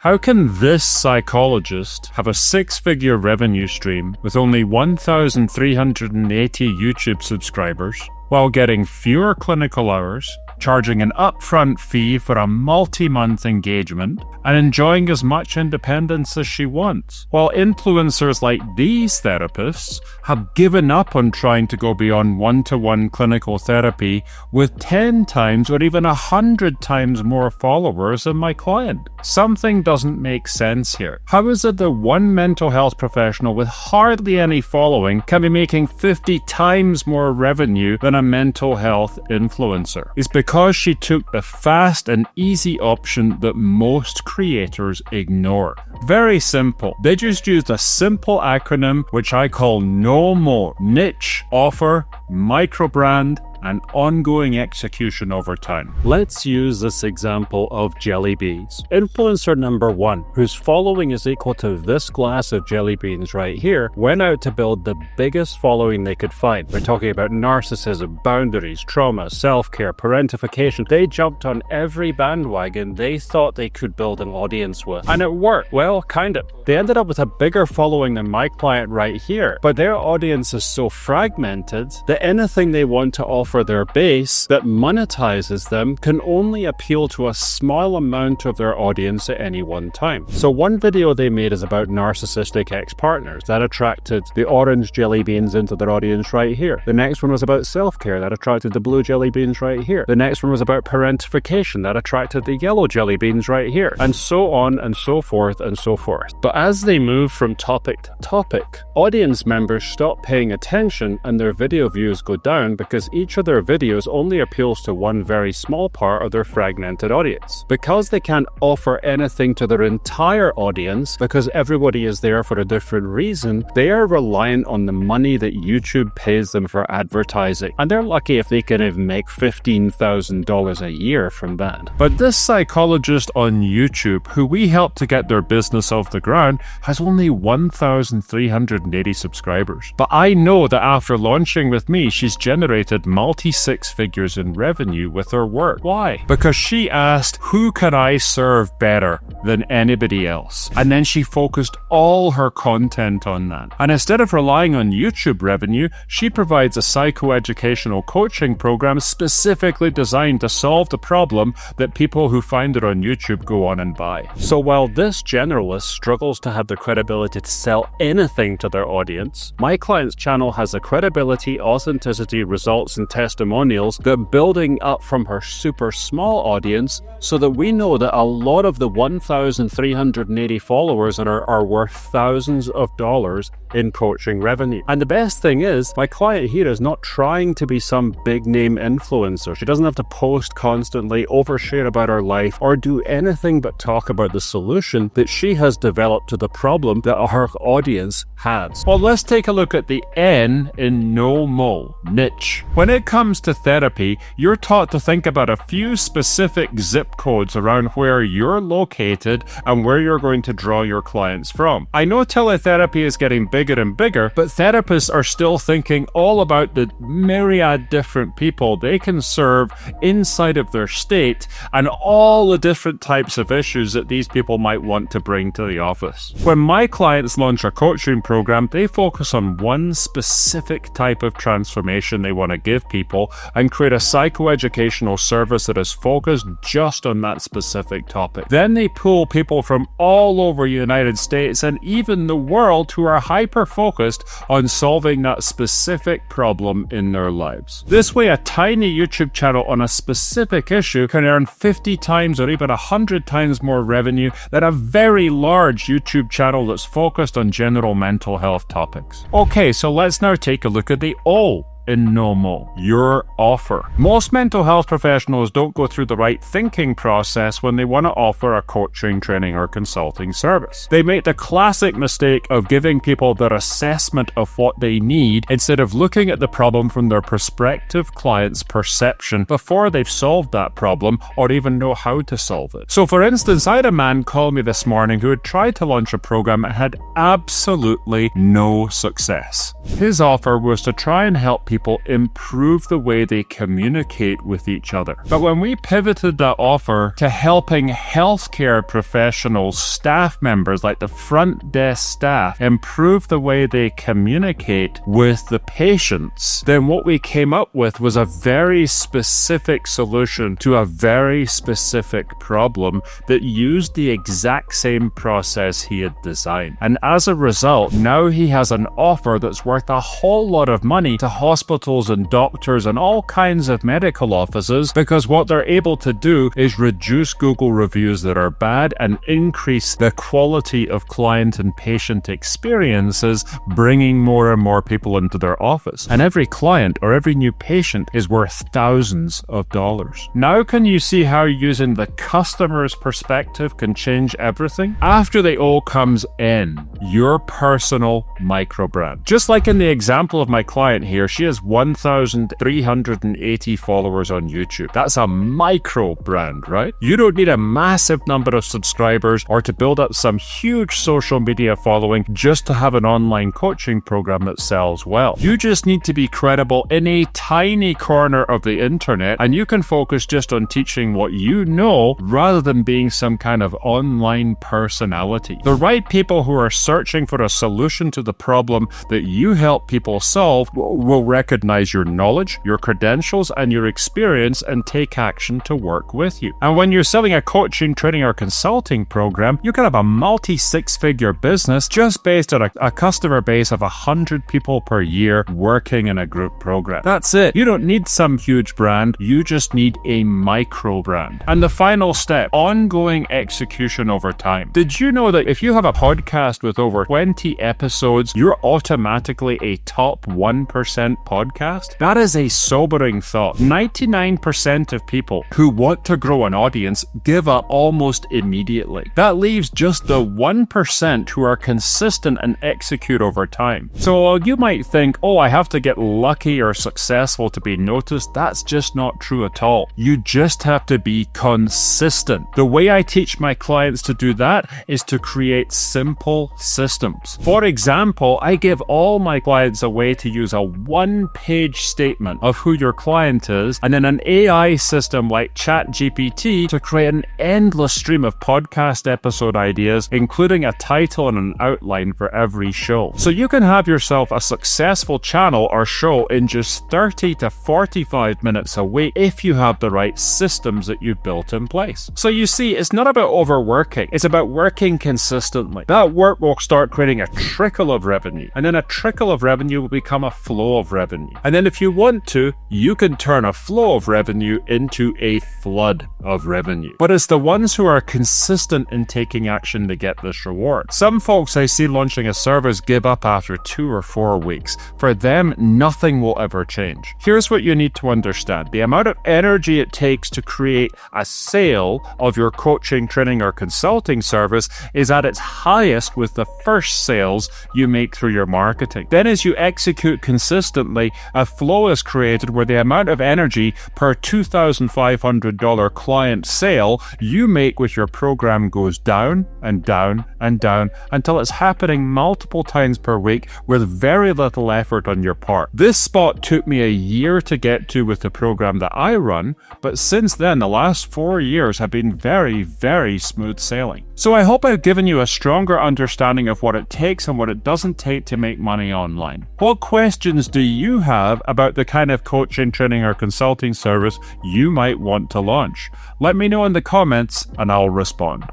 How can this psychologist have a six-figure revenue stream with only 1,380 YouTube subscribers while getting fewer clinical hours, charging an upfront fee for a multi-month engagement, and enjoying as much independence as she wants, while influencers like these therapists have given up on trying to go beyond one-to-one clinical therapy with 10 times or even 100 times more followers than my client? Something doesn't make sense here. How is it that one mental health professional with hardly any following can be making 50 times more revenue than a mental health influencer? It's because she took the fast and easy option that most creators ignore. Very simple. They just used a simple acronym which I call NOMO: niche, offer, microbrand, and ongoing execution over time. Let's use this example of jelly beans. Influencer number 1, whose following is equal to this glass of jelly beans right here, went out to build the biggest following they could find. We're talking about narcissism, boundaries, trauma, self-care, parentification. They jumped on every bandwagon they thought they could build an audience with. And it worked. Well, kind of. They ended up with a bigger following than my client right here, but their audience is so fragmented that anything they want to offer their base that monetizes them can only appeal to a small amount of their audience at any one time. So one video they made is about narcissistic ex-partners. That attracted the orange jelly beans into their audience right here. The next one was about self-care. That attracted the blue jelly beans right here. The next one was about parentification. That attracted the yellow jelly beans right here. And so on and so forth and so forth. But as they move from topic to topic, audience members stop paying attention and their video views go down because each of their videos only appeals to one very small part of their fragmented audience. Because they can't offer anything to their entire audience, because everybody is there for a different reason, they are reliant on the money that YouTube pays them for advertising. And they're lucky if they can even make $15,000 a year from that. But this psychologist on YouTube, who we helped to get their business off the ground, has only 1,380 subscribers. But I know that after launching with me, she's generated multi-six figures in revenue with her work. Why? Because she asked, who can I serve better than anybody else? And then she focused all her content on that. And instead of relying on YouTube revenue, she provides a psychoeducational coaching program specifically designed to solve the problem that people who find her on YouTube go on and buy. So while this generalist struggles to have the credibility to sell anything to their audience, my client's channel has the credibility, authenticity, results, and testimonials that building up from her super small audience so that we know that a lot of the 1,380 followers are worth thousands of dollars in coaching revenue. And the best thing is, my client here is not trying to be some big name influencer. She doesn't have to post constantly, overshare about her life, or do anything but talk about the solution that she has developed to the problem that her audience has. Well, let's take a look at the N in NOMO: niche. When it comes to therapy, you're taught to think about a few specific zip codes around where you're located and where you're going to draw your clients from. I know teletherapy is getting bigger and bigger, but therapists are still thinking all about the myriad different people they can serve inside of their state and all the different types of issues that these people might want to bring to the office. When my clients launch a coaching program, they focus on one specific type of transformation they want to give people and create a psychoeducational service that is focused just on that specific topic. Then they pull people from all over the United States and even the world who are hyper-focused on solving that specific problem in their lives. This way, a tiny YouTube channel on a specific issue can earn 50 times or even 100 times more revenue than a very large YouTube channel that's focused on general mental health topics. Okay, so let's now take a look at the O in NOMO: your offer. Most mental health professionals don't go through the right thinking process when they want to offer a coaching, training, or consulting service. They make the classic mistake of giving people their assessment of what they need instead of looking at the problem from their prospective client's perception before they've solved that problem or even know how to solve it. So for instance, I had a man call me this morning who had tried to launch a program and had absolutely no success. His offer was to try and help people improve the way they communicate with each other. But when we pivoted that offer to helping healthcare professionals, staff members like the front desk staff, improve the way they communicate with the patients, then what we came up with was a very specific solution to a very specific problem that used the exact same process he had designed. And as a result, now he has an offer that's worth a whole lot of money to hospitals and doctors and all kinds of medical offices, because what they're able to do is reduce Google reviews that are bad and increase the quality of client and patient experiences, bringing more and more people into their office. And every client or every new patient is worth thousands of dollars. Now can you see how using the customer's perspective can change everything? After the O comes N, your personal micro brand. Just like in the example of my client here, she has 1,380 followers on YouTube. That's a micro brand, right? You don't need a massive number of subscribers or to build up some huge social media following just to have an online coaching program that sells well. You just need to be credible in a tiny corner of the internet, and you can focus just on teaching what you know rather than being some kind of online personality. The right people who are searching for a solution to the problem that you help people solve will recognize your knowledge, your credentials, and your experience and take action to work with you. And when you're selling a coaching, training, or consulting program, you can have a multi-six-figure business just based on a customer base of 100 people per year working in a group program. That's it. You don't need some huge brand. You just need a micro brand. And the final step, ongoing execution over time. Did you know that if you have a podcast with over 20 episodes, you're automatically a top 1% podcast? That is a sobering thought. 99% of people who want to grow an audience give up almost immediately. That leaves just the 1% who are consistent and execute over time. So you might think, oh, I have to get lucky or successful to be noticed. That's just not true at all. You just have to be consistent. The way I teach my clients to do that is to create simple systems. For example, I give all my clients a way to use a one-page statement of who your client is, and then an AI system like ChatGPT to create an endless stream of podcast episode ideas, including a title and an outline for every show. So you can have yourself a successful channel or show in just 30 to 45 minutes a week if you have the right systems that you've built in place. So you see, it's not about overworking, it's about working consistently. That work will start creating a trickle of revenue, and then a trickle of revenue will become a flow of revenue. And then if you want to, you can turn a flow of revenue into a flood of revenue. But it's the ones who are consistent in taking action to get this reward. Some folks I see launching a service give up after 2 or 4 weeks. For them, nothing will ever change. Here's what you need to understand. The amount of energy it takes to create a sale of your coaching, training, or consulting service is at its highest with the first sales you make through your marketing. Then as you execute consistently, a flow is created where the amount of energy per $2,500 client sale you make with your program goes down and down and down until it's happening multiple times per week with very little effort on your part. This spot took me a year to get to with the program that I run, but since then the last 4 years have been very, very smooth sailing. So I hope I've given you a stronger understanding of what it takes and what it doesn't take to make money online. What questions do you have about the kind of coaching, training, or consulting service you might want to launch? Let me know in the comments and I'll respond.